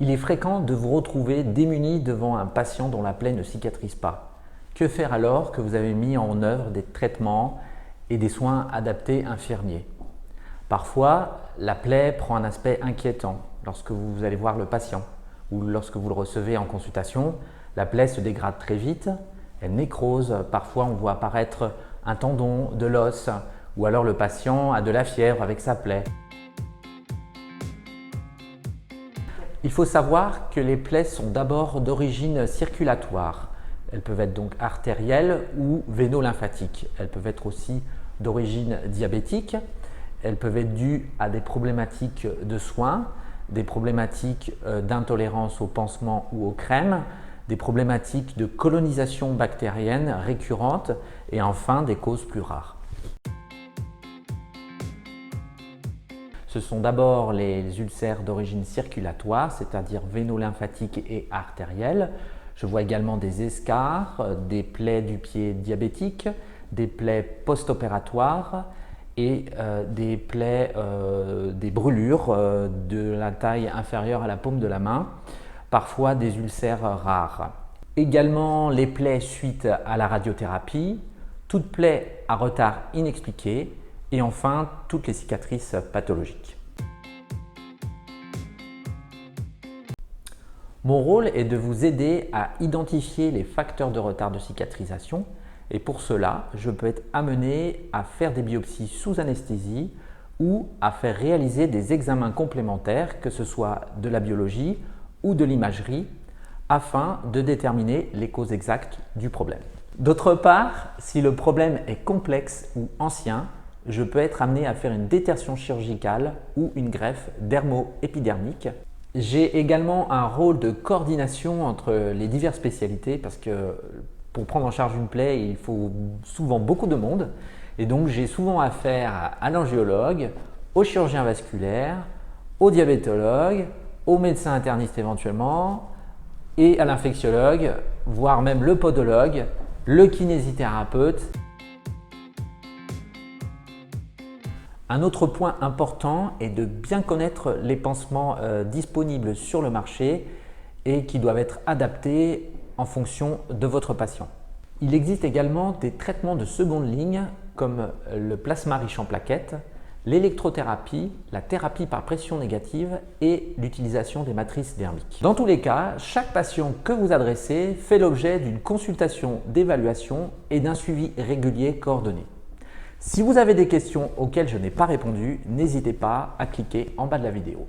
Il est fréquent de vous retrouver démuni devant un patient dont la plaie ne cicatrise pas. Que faire alors que vous avez mis en œuvre des traitements et des soins adaptés infirmiers? Parfois, la plaie prend un aspect inquiétant lorsque vous allez voir le patient ou lorsque vous le recevez en consultation. La plaie se dégrade très vite, elle nécrose, parfois on voit apparaître un tendon, de l'os ou alors le patient a de la fièvre avec sa plaie. Il faut savoir que les plaies sont d'abord d'origine circulatoire. Elles peuvent être donc artérielles ou véno-lymphatiques. Elles peuvent être aussi d'origine diabétique. Elles peuvent être dues à des problématiques de soins, des problématiques d'intolérance aux pansements ou aux crèmes, des problématiques de colonisation bactérienne récurrentes et enfin des causes plus rares. Ce sont d'abord les ulcères d'origine circulatoire, c'est-à-dire véno-lymphatiques et artérielles. Je vois également des escarres, des plaies du pied diabétique, des plaies post-opératoires et des plaies, des brûlures de la taille inférieure à la paume de la main, parfois des ulcères rares. Également les plaies suite à la radiothérapie, toute plaie à retard inexpliqué, et enfin, toutes les cicatrices pathologiques. Mon rôle est de vous aider à identifier les facteurs de retard de cicatrisation et pour cela, je peux être amené à faire des biopsies sous anesthésie ou à faire réaliser des examens complémentaires, que ce soit de la biologie ou de l'imagerie, afin de déterminer les causes exactes du problème. D'autre part, si le problème est complexe ou ancien, je peux être amené à faire une détertion chirurgicale ou une greffe dermo-épidermique. J'ai également un rôle de coordination entre les diverses spécialités parce que pour prendre en charge une plaie, il faut souvent beaucoup de monde et donc j'ai souvent affaire à l'angiologue, au chirurgien vasculaire, au diabétologue, au médecin interniste éventuellement et à l'infectiologue, voire même le podologue, le kinésithérapeute. Un autre point important est de bien connaître les pansements disponibles sur le marché et qui doivent être adaptés en fonction de votre patient. Il existe également des traitements de seconde ligne comme le plasma riche en plaquettes, l'électrothérapie, la thérapie par pression négative et l'utilisation des matrices dermiques. Dans tous les cas, chaque patient que vous adressez fait l'objet d'une consultation d'évaluation et d'un suivi régulier coordonné. Si vous avez des questions auxquelles je n'ai pas répondu, n'hésitez pas à cliquer en bas de la vidéo.